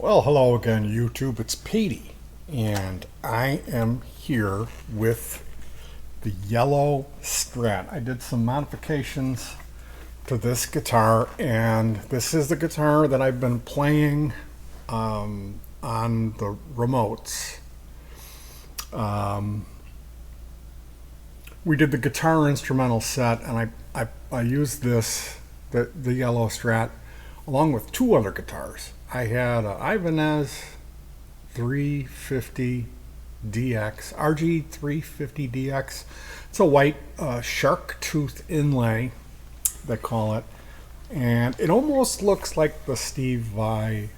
Well, hello again, YouTube. It's Petey, and I am here with the yellow Strat. I did some modifications to this guitar, and this is the guitar that I've been playing on the remotes. We did the guitar instrumental set, and I used the yellow Strat, along with two other guitars. I had an Ibanez 350 DX, RG 350 DX. It's a white shark tooth inlay, they call it. And it almost looks like the Steve Vai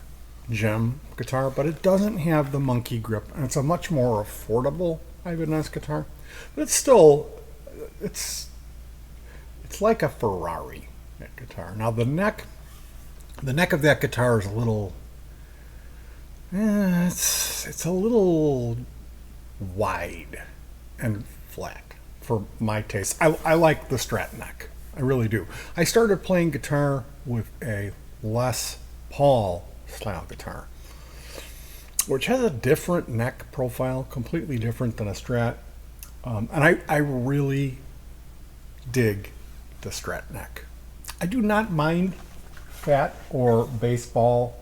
Gem guitar, but it doesn't have the monkey grip. And it's a much more affordable Ibanez guitar. But it's still, it's like a Ferrari guitar. Now the neck of that guitar is a little, it's a little wide and flat for my taste. I like the Strat neck. I really do. I started playing guitar with a Les Paul style guitar, which has a different neck profile, completely different than a Strat. And I really dig the Strat neck. I do not mind fat or baseball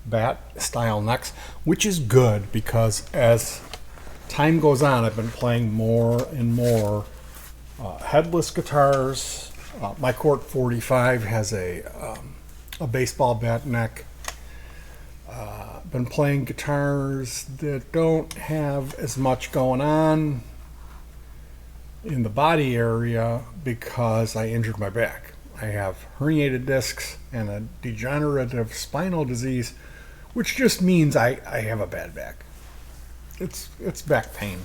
bat style necks, which is good because as time goes on, I've been playing more and more headless guitars. My Court 45 has a baseball bat neck. Been playing guitars that don't have as much going on in the body area because I injured my back. I have herniated discs and a degenerative spinal disease, which just means I have a bad back. It's back pain.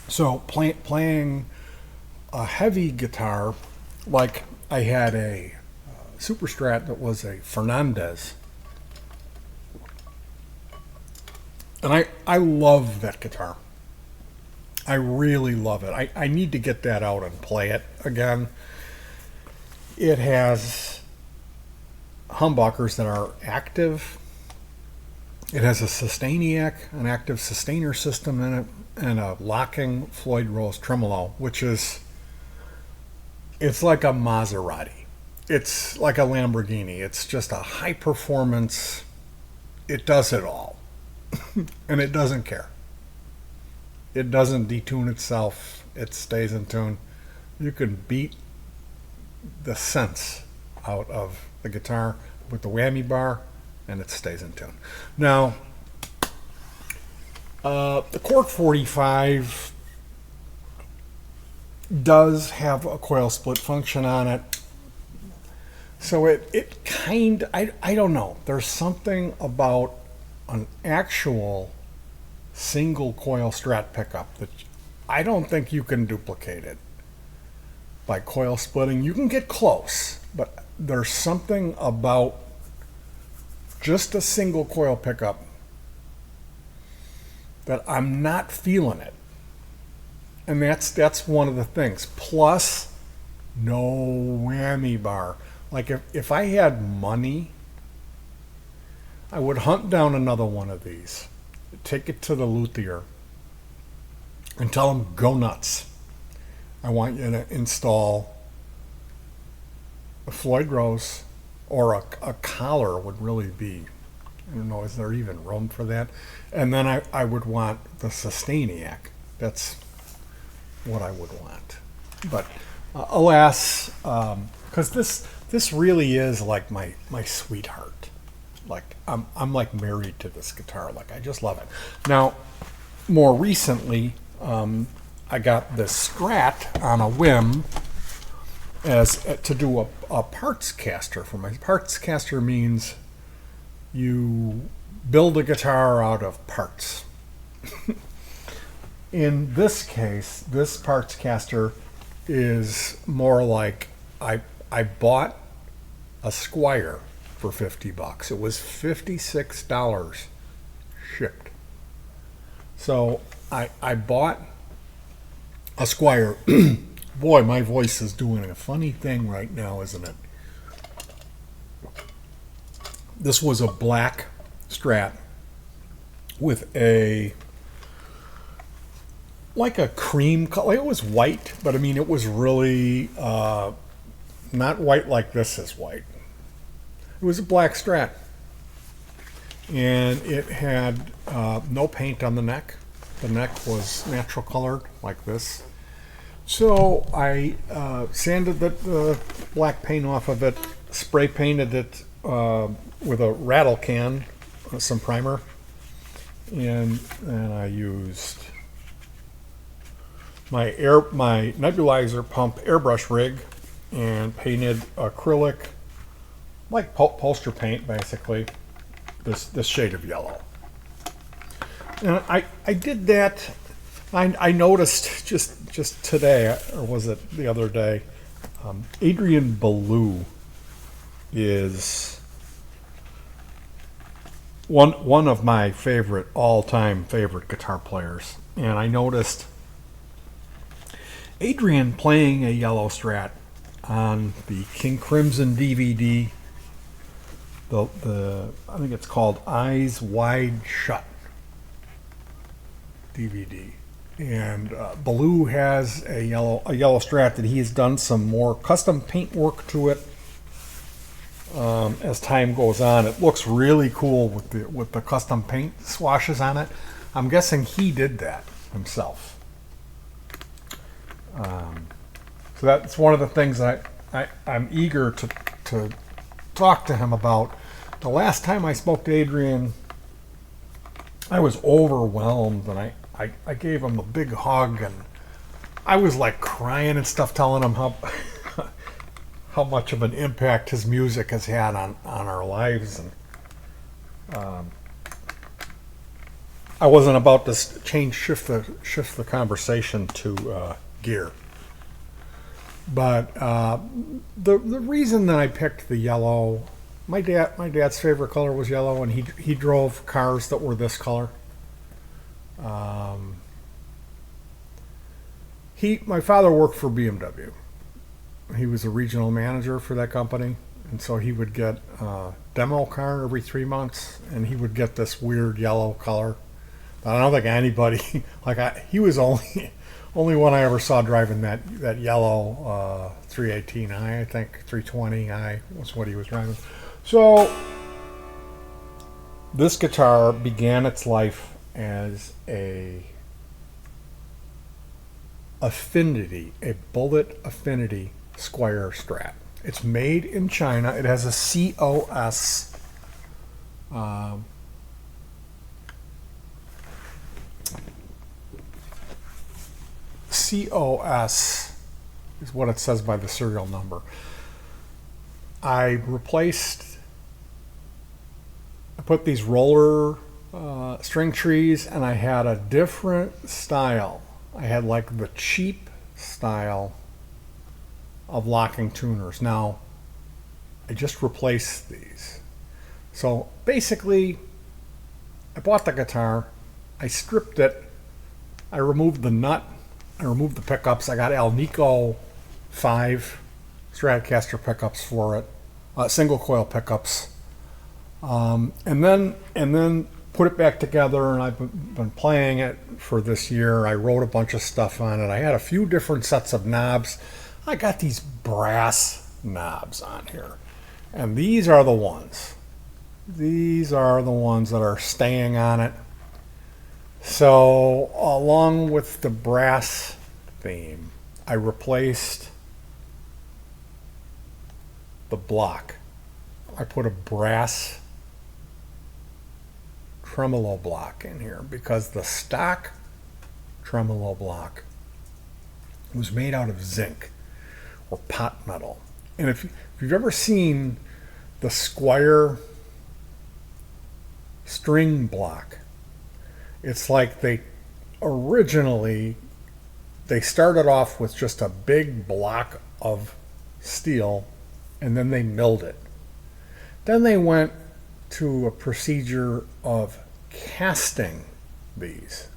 So playing a heavy guitar, like I had a Super Strat that was a Fernandez, and I love that guitar. I really love it. I need to get that out and play it again. It has humbuckers that are active. It has a Sustainiac, an active sustainer system in it, and a locking Floyd Rose tremolo, which is, it's like a Maserati. It's like a Lamborghini. It's just a high performance. It does it all. And it doesn't care. It doesn't detune itself. It stays in tune. You can beat the sense out of the guitar with the whammy bar, and it stays in tune. Now, the Court 45 does have a coil split function on it, so it kind, I don't know. There's something about an actual single coil Strat pickup that I don't think you can duplicate it by coil splitting. You can get close, but there's something about just a single coil pickup that I'm not feeling it. And that's one of the things. Plus, no whammy bar. Like if I had money, I would hunt down another one of these, take it to the luthier, and tell him, go nuts. I want you to install a Floyd Rose, or a collar would really be, I don't know, is there even room for that? And then I would want the Sustainiac. That's what I would want. But alas, because this really is like my sweetheart. Like I'm like married to this guitar. Like I just love it. Now, more recently, I got this Strat on a whim as to do a parts caster for my parts caster. Means you build a guitar out of parts. In this case, this parts caster is more like I bought a Squire for $50. It was $56 shipped. So I bought a Squire. Boy, my voice is doing a funny thing right now, isn't it? This was a black strat with a like a cream color. It was white, but I mean it was really not white like this is white. It was a black strat, and it had no paint on the neck. The neck was natural colored like this. So I sanded the black paint off of it, spray painted it with a rattle can, some primer, and then I used my nebulizer pump airbrush rig and painted acrylic, like poster paint basically, this shade of yellow. And I did that. I noticed just today, or was it the other day, Adrian Belew is one of my all-time favorite guitar players. And I noticed Adrian playing a yellow strat on the King Crimson DVD. I think it's called Eyes Wide Shut DVD. And Belew has a yellow strat that he has done some more custom paint work to it. As time goes on, it looks really cool with the custom paint swashes on it. I'm guessing he did that himself. So that's one of the things I'm eager to talk to him about. The last time I spoke to Adrian, I was overwhelmed, and I gave him a big hug, and I was like crying and stuff, telling him how much of an impact his music has had on our lives. And I wasn't about to shift the conversation to gear, but the reason that I picked the yellow, my dad's favorite color was yellow, and he drove cars that were this color. My father worked for BMW. He was a regional manager for that company, and so he would get a demo car every 3 months, and he would get this weird yellow color. I don't think anybody he was only one I ever saw driving that yellow 318i, I think 320i was what he was driving. So this guitar began its life as a bullet affinity squire strat. It's made in China. It has a COS COS is what it says by the serial number. I put these roller string trees, and I had a different style. I had like the cheap style of locking tuners. Now, I just replaced these. So basically, I bought the guitar, I stripped it, I removed the nut, I removed the pickups. I got Alnico 5 Stratocaster pickups for it, single coil pickups, and then put it back together. And I've been playing it for this year. I wrote a bunch of stuff on it. I had a few different sets of knobs. I got these brass knobs on here, and these are the ones. These are the ones that are staying on it. So along with the brass theme, I replaced the block. I put a brass tremolo block in here because the stock tremolo block was made out of zinc or pot metal. And if you've ever seen the Squire string block, it's like they started off with just a big block of steel, and then they milled it. Then they went to a procedure of casting these.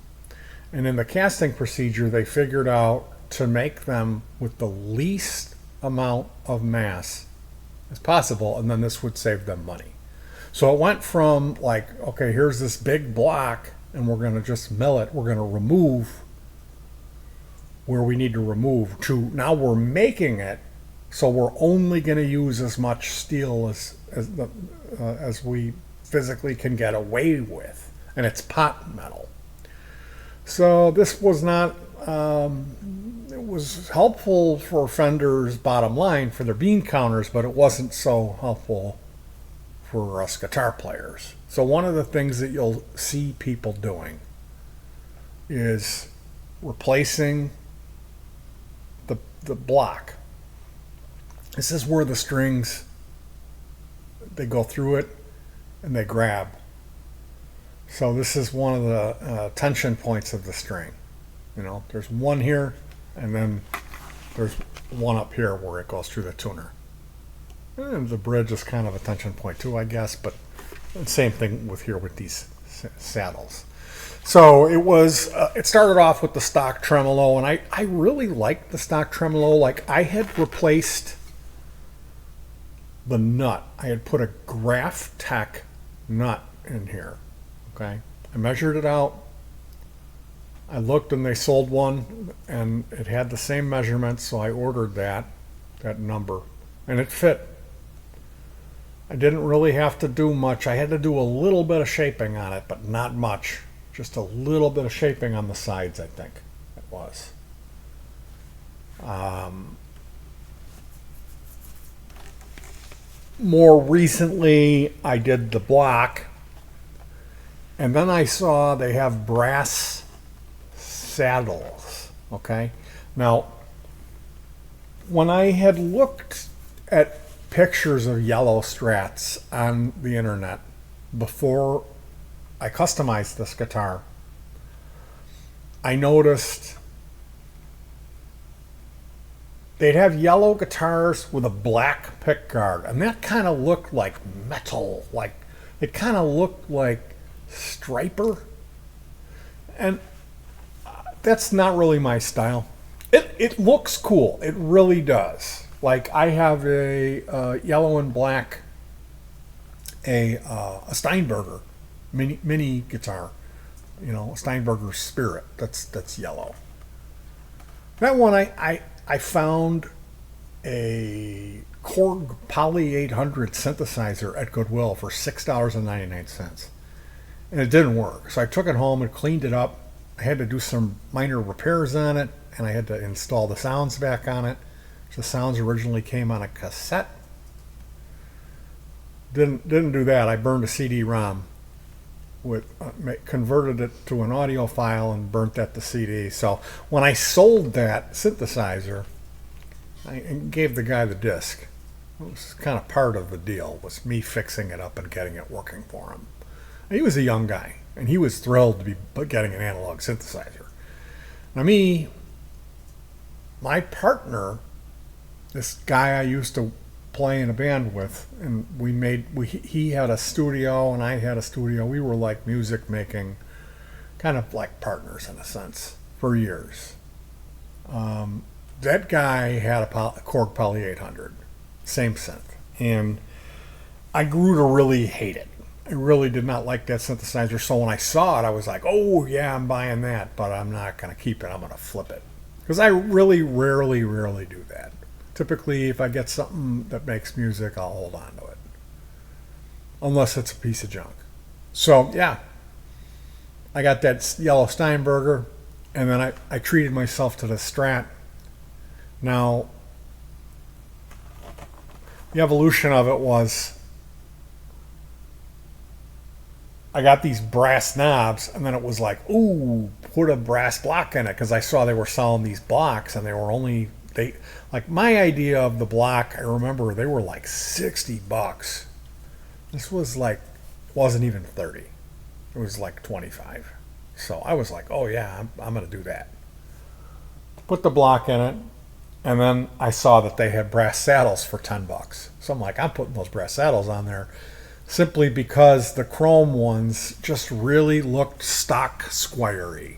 And in the casting procedure, they figured out to make them with the least amount of mass as possible, and then this would save them money. So it went from like, okay, here's this big block and we're going to just mill it. We're going to remove where we need to remove to now we're making it. So we're only going to use as much steel as we physically can get away with. And it's pot metal. So this was not, it was helpful for Fender's bottom line for their bean counters, but it wasn't so helpful for us guitar players. So one of the things that you'll see people doing is replacing the block. This is where the strings, they go through it and they grab. So this is one of the tension points of the string. You know, there's one here, and then there's one up here where it goes through the tuner. And the bridge is kind of a tension point too, I guess, but same thing with here with these saddles. So it was, it started off with the stock tremolo, and I really liked the stock tremolo. Like, I had replaced the nut. I had put a Graph Tech nut in here. Okay, I measured it out. I looked and they sold one and it had the same measurements, so I ordered that number, and it fit. I didn't really have to do much. I had to do a little bit of shaping on it, but not much. Just a little bit of shaping on the sides, I think it was. More recently, I did the block. And then I saw they have brass saddles, okay? Now, when I had looked at pictures of yellow strats on the internet before I customized this guitar, I noticed they'd have yellow guitars with a black pickguard, and that kind of looked like metal, like it kind of looked like striper, and that's not really my style. It looks cool, it really does. Like, I have a yellow and black a Steinberger mini guitar, you know, Steinberger Spirit, that's yellow. That one I found a Korg Poly 800 synthesizer at Goodwill for $6.99. And it didn't work. So I took it home and cleaned it up. I had to do some minor repairs on it, and I had to install the sounds back on it. The sounds originally came on a cassette. Didn't do that. I burned a CD-ROM, converted it to an audio file and burnt that to CD. So when I sold that synthesizer, I gave the guy the disc. It was kind of part of the deal, was me fixing it up and getting it working for him. He was a young guy, and he was thrilled to be getting an analog synthesizer. Now my partner, this guy I used to play in a band with, and he had a studio and I had a studio. We were like music making, kind of like partners in a sense, for years. That guy had a Korg Poly 800, same synth, and I grew to really hate it. I really did not like that synthesizer, so when I saw it, I was like, oh yeah, I'm buying that, but I'm not going to keep it, I'm going to flip it. Because I really rarely do that. Typically, if I get something that makes music, I'll hold on to it. Unless it's a piece of junk. So yeah, I got that yellow Steinberger, and then I treated myself to the Strat. Now, the evolution of it was, I got these brass knobs, and then it was like, ooh, put a brass block in it, because I saw they were selling these blocks, and they were only, like, my idea of the block, I remember they were like $60. This was like, wasn't even 30. It was like 25. So I was like, oh yeah, I'm going to do that. Put the block in it, and then I saw that they had brass saddles for $10. So I'm like, I'm putting those brass saddles on there, simply because the chrome ones just really looked stock squire-y.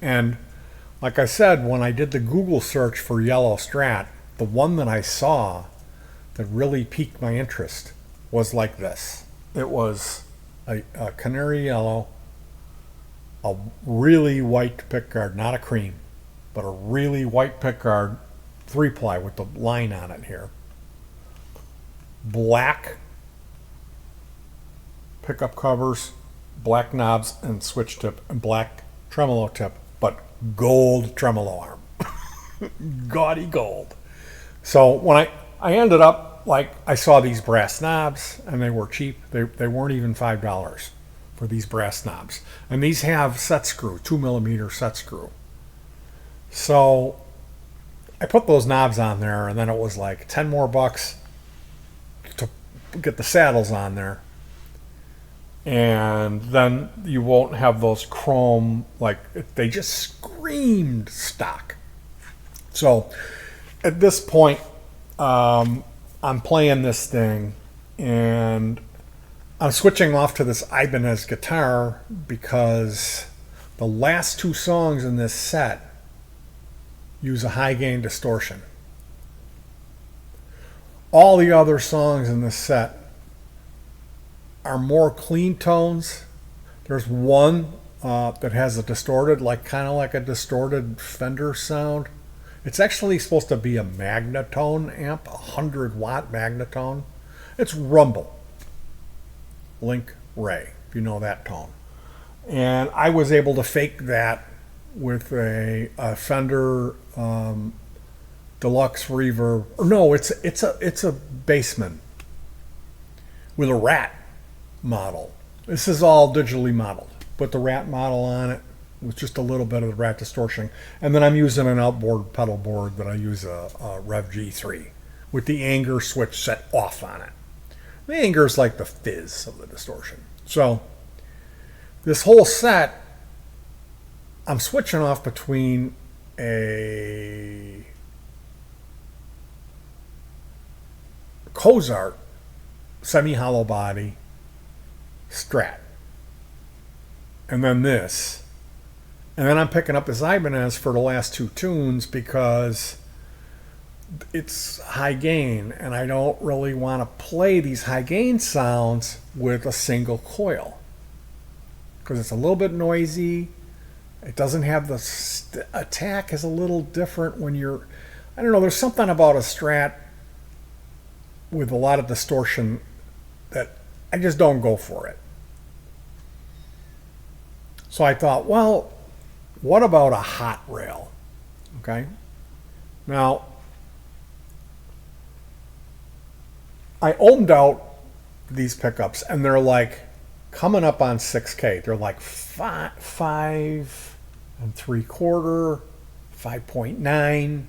And like I said, when I did the Google search for yellow Strat, the one that I saw that really piqued my interest was like this. It was a canary yellow, a really white pickguard, not a cream, but a really white pickguard, 3-ply with the line on it here. Black pickup covers, black knobs and switch tip, and black tremolo tip, but gold tremolo arm. Gaudy gold. So when I ended up, like, I saw these brass knobs and they were cheap. They weren't even $5 for these brass knobs. And these have set screw, 2mm set screw. So I put those knobs on there, and then it was like 10 more bucks to get the saddles on there. And then you won't have those chrome, like, they just screamed stock. So at this point, I'm playing this thing, and I'm switching off to this Ibanez guitar because the last 2 songs in this set use a high gain distortion. All the other songs in this set are more clean tones. There's one that has a distorted, like kind of like a distorted Fender sound. It's actually supposed to be a magnetone amp, a 100-watt magnetone. It's Rumble. Link Ray, if you know that tone. And I was able to fake that with a Fender Deluxe Reverb. Or no, it's a Bassman with a Rat model. This is all digitally modeled. Put the Rat model on it with just a little bit of the Rat distortion. And then I'm using an outboard pedal board that I use a Rev G3 with the anger switch set off on it. The anger is like the fizz of the distortion. So this whole set, I'm switching off between a Cozart semi-hollow body Strat, and then this, and then I'm picking up this Ibanez for the last 2 tunes because it's high gain, and I don't really want to play these high gain sounds with a single coil because it's a little bit noisy. It doesn't have the attack is a little different when you're, I don't know, there's something about a Strat with a lot of distortion that I just don't go for it. So I thought, well, what about a hot rail? Okay. Now, I ohmed out these pickups, and they're like coming up on 6K. They're like 5 3/4, 5.9.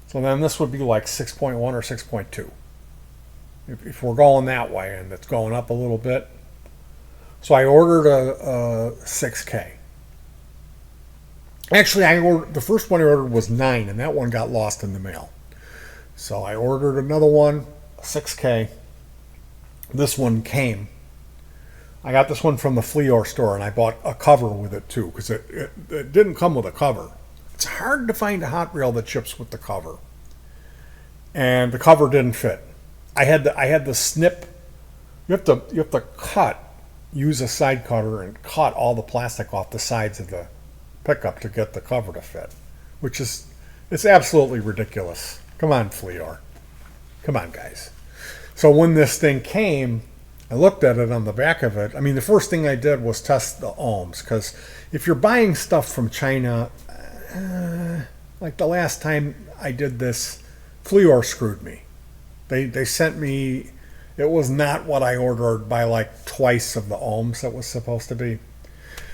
So then this would be like 6.1 or 6.2. If we're going that way, and it's going up a little bit. So I ordered a 6K. Actually, the first one I ordered was 9, and that one got lost in the mail. So I ordered another one, a 6K. This one came. I got this one from the Fleor store, and I bought a cover with it too, because it didn't come with a cover. It's hard to find a hot reel that ships with the cover, and the cover didn't fit. I had the snip. You have to use a side cutter and cut all the plastic off the sides of the pickup to get the cover to fit, which is, it's absolutely ridiculous. Come on, Fleor. Come on, guys. So when this thing came, I looked at it on the back of it. I mean, the first thing I did was test the ohms, because if you're buying stuff from China, like the last time I did this, Fleor screwed me. They sent me, it was not what I ordered by like twice of the ohms that was supposed to be.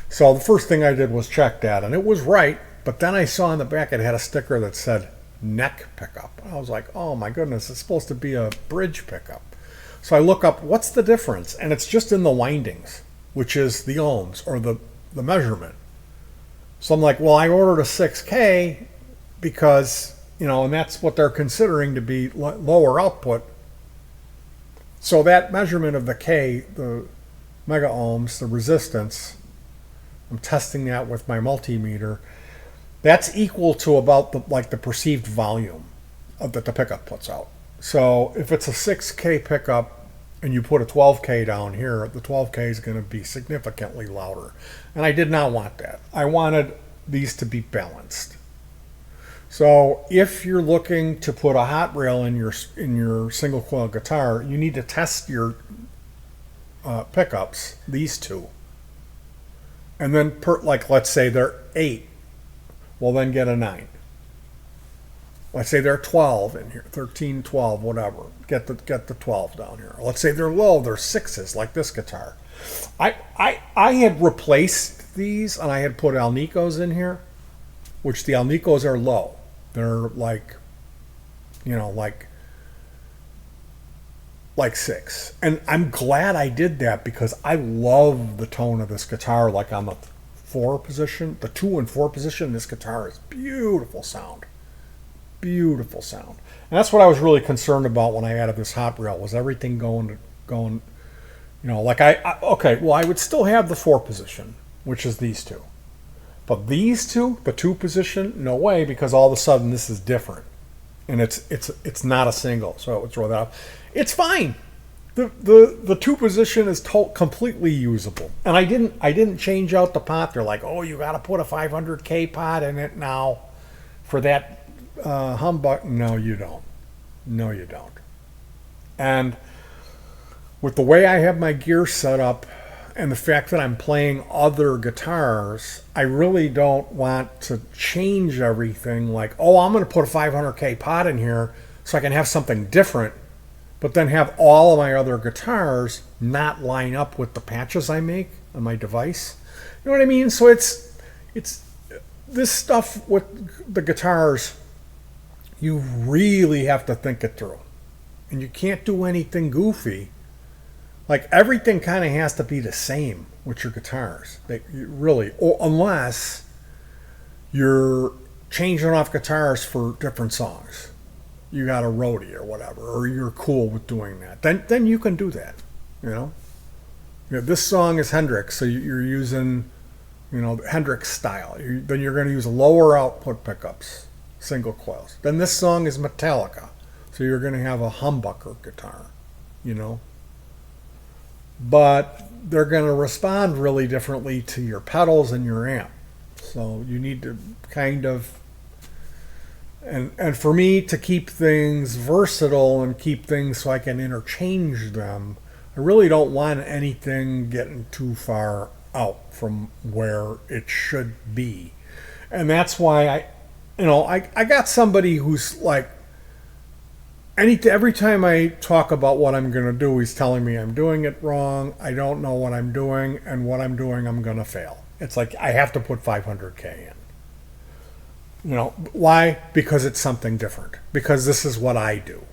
So the first thing I did was check that, and it was right, but then I saw on the back it had a sticker that said neck pickup. I was like, oh my goodness, it's supposed to be a bridge pickup. So I look up, what's the difference? And it's just in the windings, which is the ohms, or the measurement. So I'm like, well, I ordered a 6K because, and that's what they're considering to be lower output. So that measurement of the K, the mega ohms, the resistance, I'm testing that with my multimeter. That's equal to about the perceived volume that the pickup puts out. So if it's a 6K pickup, and you put a 12K down here, the 12K is going to be significantly louder. And I did not want that. I wanted these to be balanced. So if you're looking to put a hot rail in your single coil guitar, you need to test your pickups, these two. And then like let's say they're 8, well then get a 9. Let's say they're 12 in here, 13, 12, whatever. Get the 12 down here. Let's say they're low, they're 6s, like this guitar. I had replaced these and I had put Alnicos in here, which the Alnicos are low. They're like, like 6. And I'm glad I did that because I love the tone of this guitar, like on the 4 position, the 2 and 4 position. This guitar is beautiful sound. Beautiful sound. And that's what I was really concerned about when I added this hot rail, was everything going, like okay, well, I would still have the 4 position, which is these two. But these two, the 2 position, no way, because all of a sudden this is different. And it's not a single, so I would throw that off. It's fine. The 2 position is completely usable. And I didn't change out the pot. They're like, oh, you got to put a 500K pot in it now for that humbug. No, you don't. No, you don't. And with the way I have my gear set up and the fact that I'm playing other guitars, I really don't want to change everything like, oh, I'm going to put a 500K pot in here so I can have something different, but then have all of my other guitars not line up with the patches I make on my device. You know what I mean? So it's this stuff with the guitars, you really have to think it through. And you can't do anything goofy. Like everything kind of has to be the same with your guitars. Unless you're changing off guitars for different songs. You got a roadie or whatever, or you're cool with doing that. Then you can do that. This song is Hendrix, so you're using, Hendrix style. Then you're going to use lower output pickups, single coils. Then this song is Metallica, so you're going to have a humbucker guitar, But they're going to respond really differently to your pedals and your amp. So you need to kind of, and for me to keep things versatile and keep things so I can interchange them, I really don't want anything getting too far out from where it should be. And that's why I got somebody who's like, every time I talk about what I'm going to do, he's telling me I'm doing it wrong. I don't know what I'm doing, and what I'm doing, I'm going to fail. It's like I have to put 500K in. Why? Because it's something different. Because this is what I do.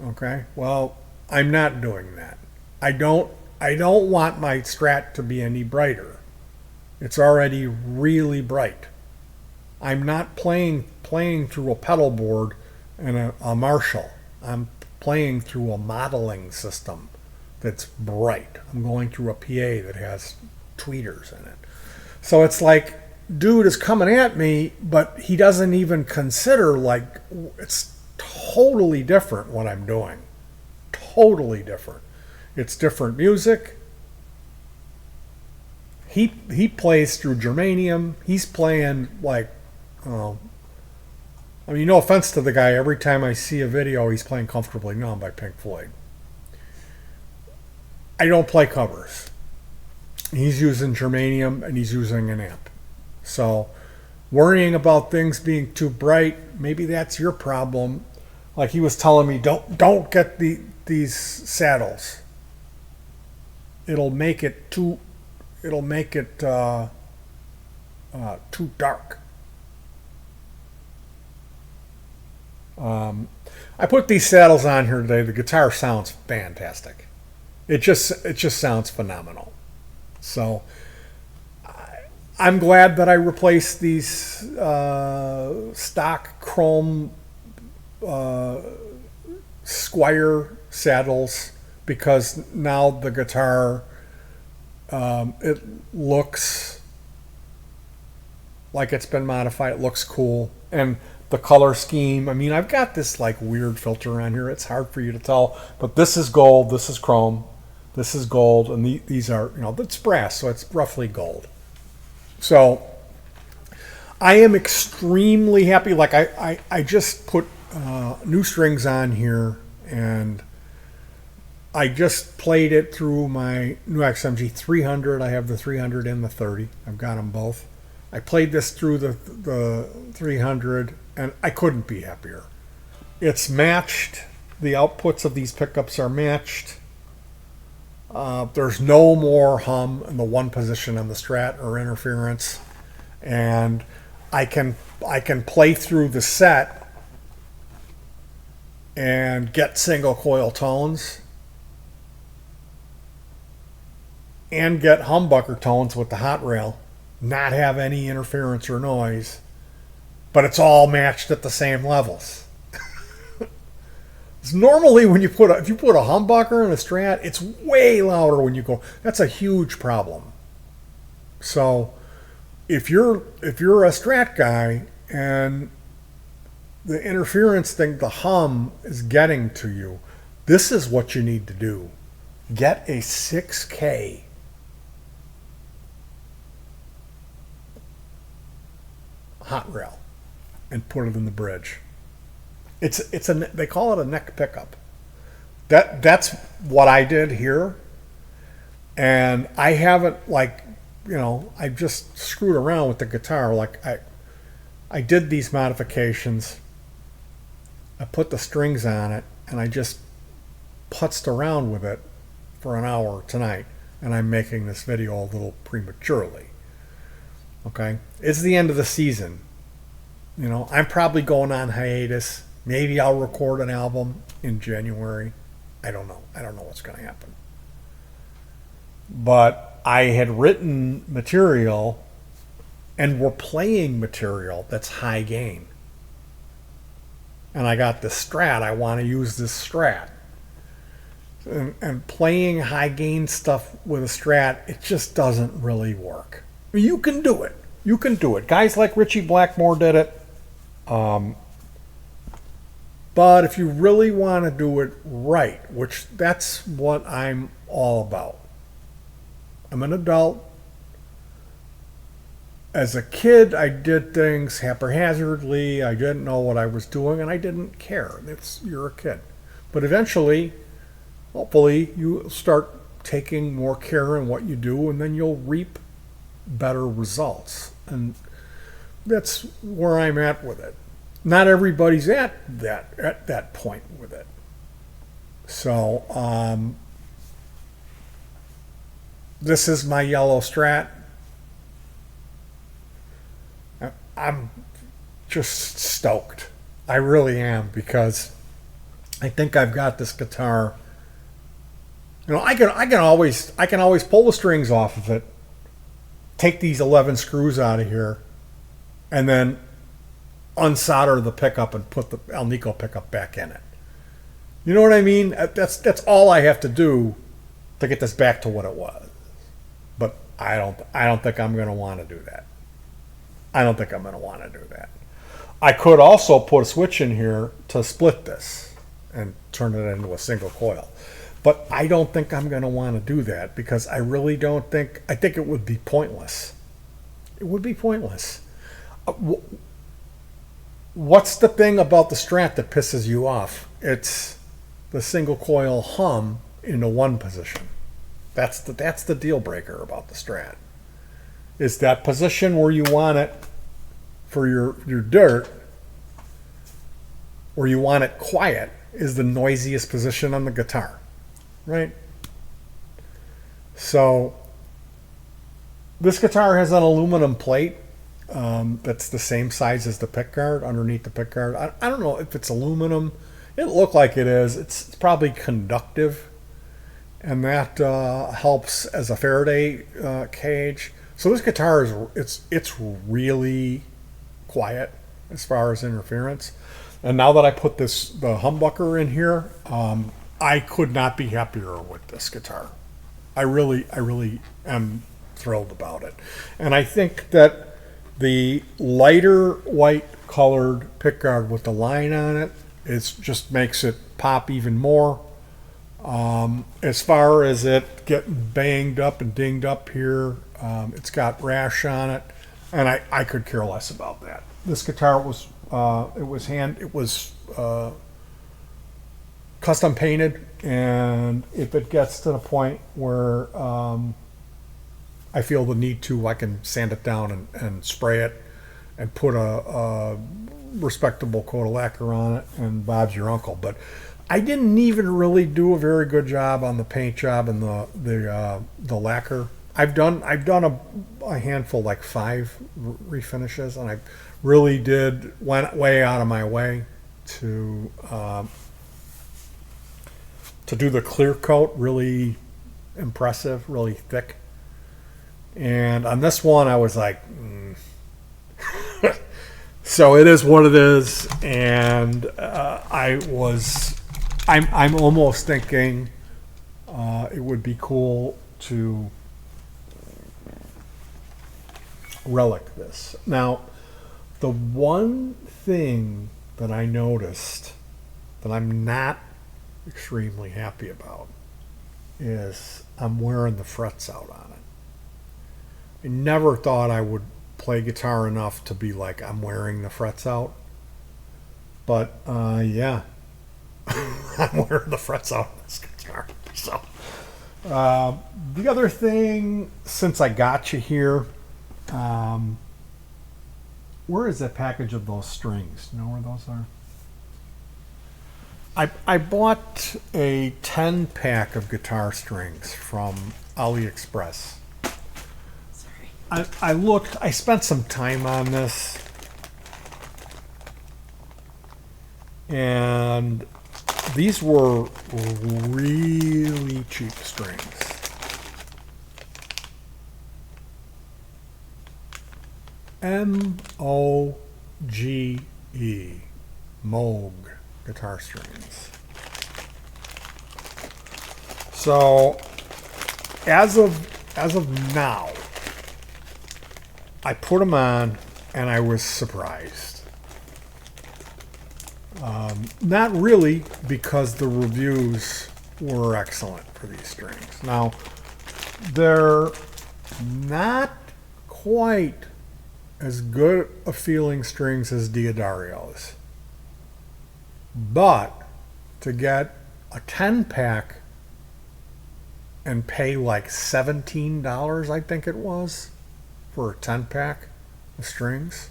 Okay? Well, I'm not doing that. I don't want my Strat to be any brighter. It's already really bright. I'm not playing through a pedal board and a Marshall. I'm playing through a modeling system that's bright. I'm going through a PA that has tweeters in it. So it's like, dude is coming at me, but he doesn't even consider, like, it's totally different what I'm doing. Totally different. It's different music. He plays through germanium. He's playing like, no offense to the guy, every time I see a video, he's playing Comfortably Numb by Pink Floyd. I don't play covers. He's using germanium and he's using an amp. So worrying about things being too bright, maybe that's your problem. Like he was telling me, don't get these saddles. It'll make it too dark. I put these saddles on here today. The guitar sounds fantastic. It just sounds phenomenal. So I'm glad that I replaced these stock chrome Squire saddles, because now the guitar, it looks like it's been modified. It looks cool. And the color scheme. I mean, I've got this like weird filter on here. It's hard for you to tell, but this is gold, this is chrome, this is gold, and these are, it's brass, so it's roughly gold. So I am extremely happy. Like I just put new strings on here, and I just played it through my new XMG 300. I have the 300 and the 30. I've got them both. I played this through the 300, and I couldn't be happier. It's matched. The outputs of these pickups are matched. There's no more hum in the one position on the Strat or interference, and I can play through the set and get single coil tones and get humbucker tones with the hot rail, not have any interference or noise, but it's all matched at the same levels. Normally when if you put a humbucker in a Strat, it's way louder when you go. That's a huge problem. So if you're a Strat guy and the interference thing, the hum is getting to you, this is what you need to do. Get a 6K hot rail and put it in the bridge. They call it a neck pickup. That's what I did here, and I haven't I just screwed around with the guitar. Like I did these modifications. I put the strings on it, and I just putzed around with it for an hour tonight, and I'm making this video a little prematurely. Okay, it's the end of the season. I'm probably going on hiatus. Maybe I'll record an album in January. I don't know. I don't know what's going to happen. But I had written material, and we're playing material that's high gain. And I got this Strat. I want to use this Strat. And playing high gain stuff with a Strat, it just doesn't really work. You can do it. You can do it. Guys like Richie Blackmore did it. But if you really want to do it right, which that's what I'm all about. I'm an adult. As a kid, I did things haphazardly. I didn't know what I was doing, and I didn't care. You're a kid. But eventually, hopefully, you start taking more care in what you do, and then you'll reap better results. And that's where I'm at with it. Not everybody's at that point with it. So this is my yellow Strat. I'm just stoked. I really am, because I think I've got this guitar. I can always pull the strings off of it, take these 11 screws out of here, and then unsolder the pickup and put the Alnico pickup back in it. You know what I mean? That's all I have to do to get this back to what it was. But I don't think I'm going to want to do that. I don't think I'm going to want to do that. I could also put a switch in here to split this and turn it into a single coil. But I don't think I'm going to want to do that, because I really don't think, I think it would be pointless. It would be pointless. What's the thing about the Strat that pisses you off? It's the single coil hum in the one position. That's the deal breaker about the Strat. Is that position where you want it for your dirt, where you want it quiet, is the noisiest position on the guitar, right? So this guitar has an aluminum plate that's the same size as the pickguard, underneath the pickguard. I don't know if it's aluminum. It looked like it is. It's probably conductive, and that helps as a Faraday cage. So this guitar it's really quiet as far as interference. And now that I put the humbucker in here, I could not be happier with this guitar. I really am thrilled about it. And I think that the lighter white colored pickguard with the line on it. It just makes it pop even more. As far as it getting banged up and dinged up here, it's got rash on it, and I could care less about that. This guitar was custom painted, and if it gets to the point where I feel the need to, I can sand it down and spray it and put a respectable coat of lacquer on it, and Bob's your uncle. But I didn't even really do a very good job on the paint job and the lacquer. I've done a handful, like 5 refinishes, and I really went way out of my way to do the clear coat, really impressive, really thick. And on this one, I was like, so it is what it is. And I'm almost thinking it would be cool to relic this. Now, the one thing that I noticed that I'm not extremely happy about is I'm wearing the frets out on it. I never thought I would play guitar enough to be like, I'm wearing the frets out. But yeah, I'm wearing the frets out on this guitar. So the other thing, since I got you here, where is that package of those strings? You know where those are? I bought a 10-pack of guitar strings from AliExpress. I spent some time on this, and these were really cheap strings. M-O-G-E, Moog guitar strings. So as of now, I put them on and I was surprised. Not really, because the reviews were excellent for these strings. Now, they're not quite as good a feeling strings as Diodario's. But to get a 10-pack and pay like $17, I think it was, for a 10-pack of strings.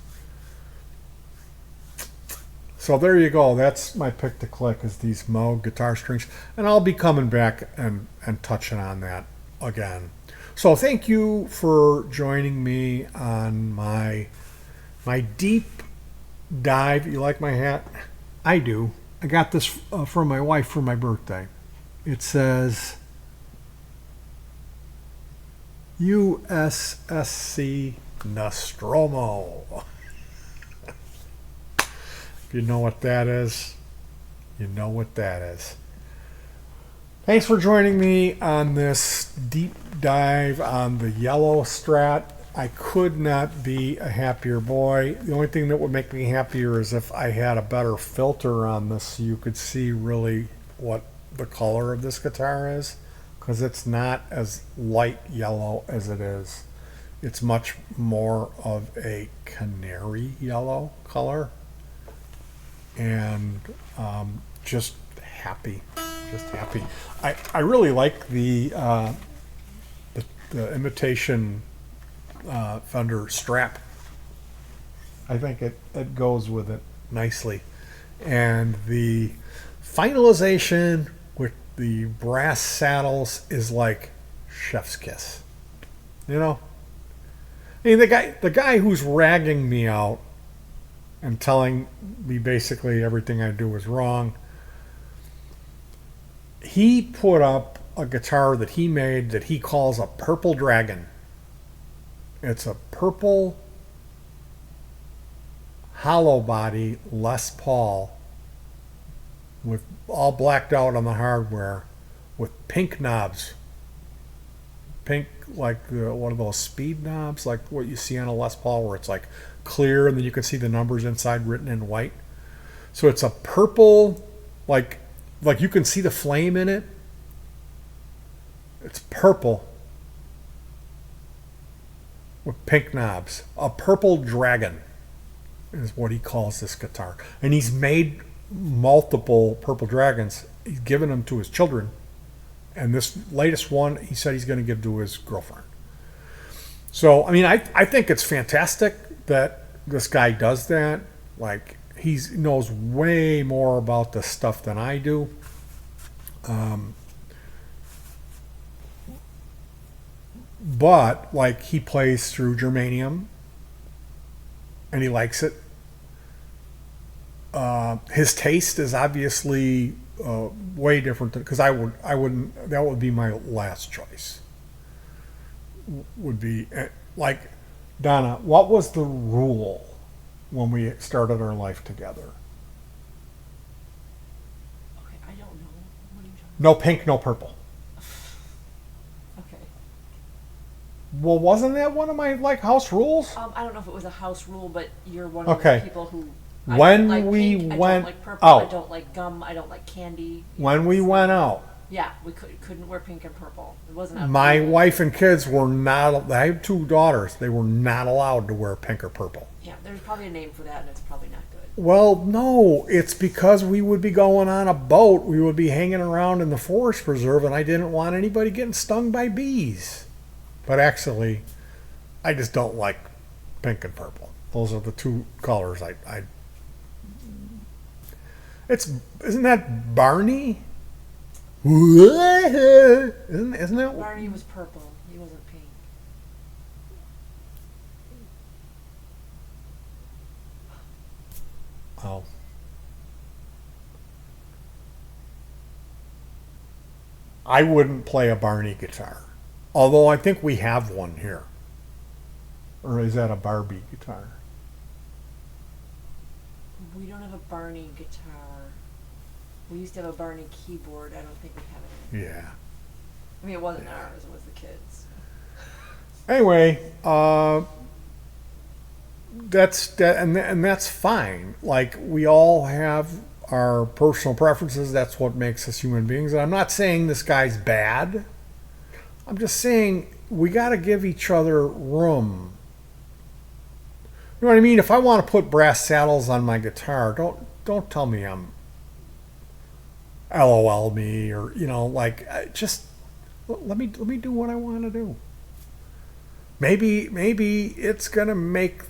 So there you go. That's my pick to click, is these Moog guitar strings. And I'll be coming back and touching on that again. So thank you for joining me on my deep dive. You like my hat? I do. I got this from my wife for my birthday. It says USSC Nostromo. If you know what that is, you know what that is. Thanks for joining me on this deep dive on the yellow Strat. I could not be a happier boy. The only thing that would make me happier is if I had a better filter on this so you could see really what the color of this guitar is, because it's not as light yellow as it is. It's much more of a canary yellow color, and just happy. I really like the imitation Fender strap. I think it goes with it nicely, and the finalization with the brass saddles is like chef's kiss. You know, I mean, the guy who's ragging me out and telling me basically everything I do is wrong, he put up a guitar that he made that he calls a Purple Dragon. It's a purple hollow body Les Paul with all blacked out on the hardware with pink knobs pink, like one of those speed knobs, like what you see on a Les Paul, where it's like clear and then you can see the numbers inside written in white. So it's a purple, like you can see the flame in it. It's purple with pink knobs. A purple dragon is what he calls this guitar. And he's made multiple purple dragons. He's given them to his children. And this latest one, he said he's going to give to his girlfriend. So, I mean, I think it's fantastic that this guy does that. Like, he knows way more about this stuff than I do. But, like, he plays through germanium, and he likes it. His taste is obviously way different because I wouldn't. That would be my last choice. Would be like Donna. What was the rule when we started our life together? Okay, I don't know. What are you talking No pink, no purple. about? Okay. Well, wasn't that one of my house rules? I don't know if it was a house rule, but you're one of Okay. those people who. When I don't like we pink, I went don't like purple. out. I don't like gum. I don't like candy. When we went out, Yeah, we couldn't wear pink and purple. It wasn't. A my rule. wife and kids were not. I have 2 daughters. They were not allowed to wear pink or purple. Yeah, there's probably a name for that, and it's probably not good. Well, no, it's because we would be going on a boat. We would be hanging around in the forest preserve, and I didn't want anybody getting stung by bees. But actually, I just don't like pink and purple. Those are the 2 colors I isn't that Barney? Isn't that? Barney was purple. He wasn't pink. Oh. I wouldn't play a Barney guitar. Although I think we have one here. Or is that a Barbie guitar? We don't have a Barney guitar. We used to have a Barney keyboard. I don't think we have it anymore. Yeah. I mean, it wasn't ours. It was the kids. Anyway, and that's fine. Like, we all have our personal preferences. That's what makes us human beings. And I'm not saying this guy's bad. I'm just saying we got to give each other room. You know what I mean? If I want to put brass saddles on my guitar, don't tell me I'm LOL me, or just let me do what I want to do. Maybe it's gonna make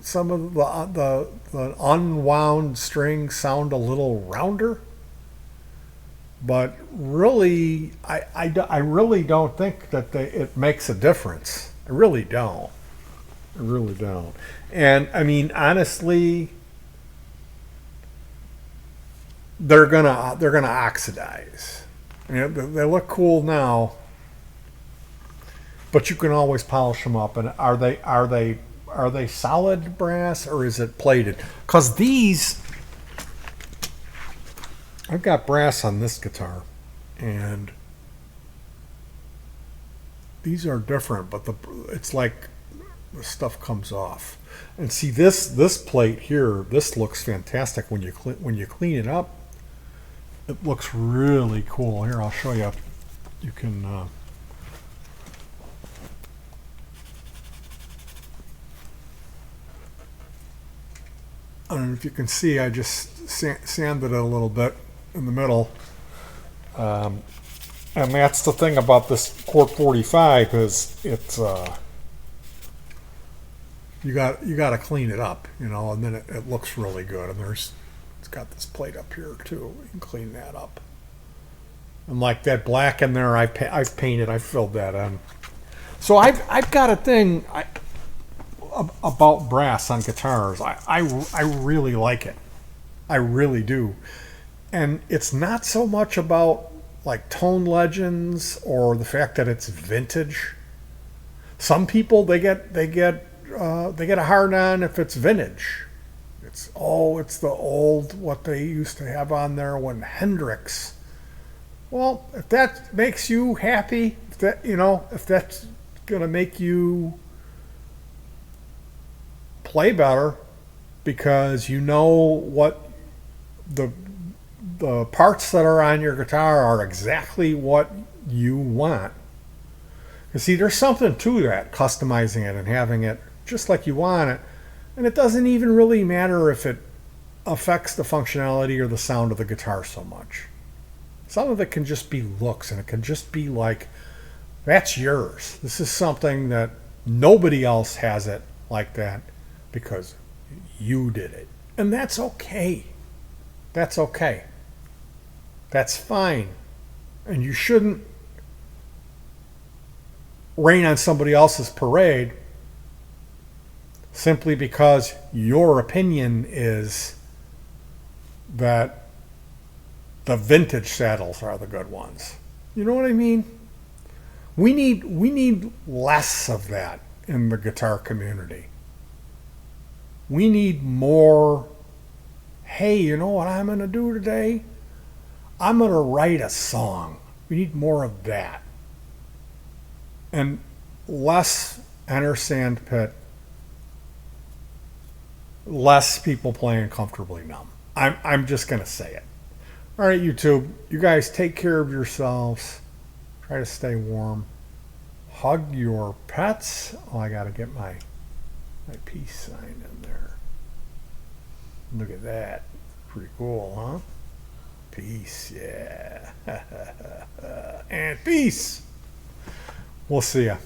some of the unwound strings sound a little rounder, but really I really don't think that it makes a difference. I really don't. And I mean, honestly, they're gonna oxidize. I mean, they look cool now, but you can always polish them up. And are they solid brass or is it plated? Because I've got brass on this guitar, and these are different, but it's like the stuff comes off. And see this plate here, this looks fantastic when you clean it up. It looks really cool. Here, I'll show you. You can I don't know if you can see, I just sanded it a little bit in the middle. And that's the thing about this Cork 45 is it's you got to clean it up, and then it looks really good. And it's got this plate up here too. You can clean that up. And like that black in there, I've painted. I filled that in. So I've got a thing about brass on guitars. I really like it. I really do. And it's not so much about like tone legends or the fact that it's vintage. Some people they get a hard on if it's vintage. It's the old what they used to have on there when Hendrix. Well, if that makes you happy, if that, if that's going to make you play better because you know what the the parts that are on your guitar are exactly what you want. You see, there's something to that, customizing it and having it just like you want it. And it doesn't even really matter if it affects the functionality or the sound of the guitar so much. Some of it can just be looks, and it can just be like, that's yours. This is something that nobody else has it like that because you did it. And that's okay. That's okay. That's fine. And you shouldn't rain on somebody else's parade simply because your opinion is that the vintage saddles are the good ones. You know what I mean? We need less of that in the guitar community. We need more, hey, you know what I'm going to do today? I'm going to write a song. We need more of that. And less Enter Sandpit, less people playing comfortably numb. I'm just going to say it. All right, YouTube, you guys take care of yourselves. Try to stay warm. Hug your pets. Oh, I got to get my peace sign in there. Look at that. Pretty cool, huh? Peace, yeah. And peace. We'll see ya.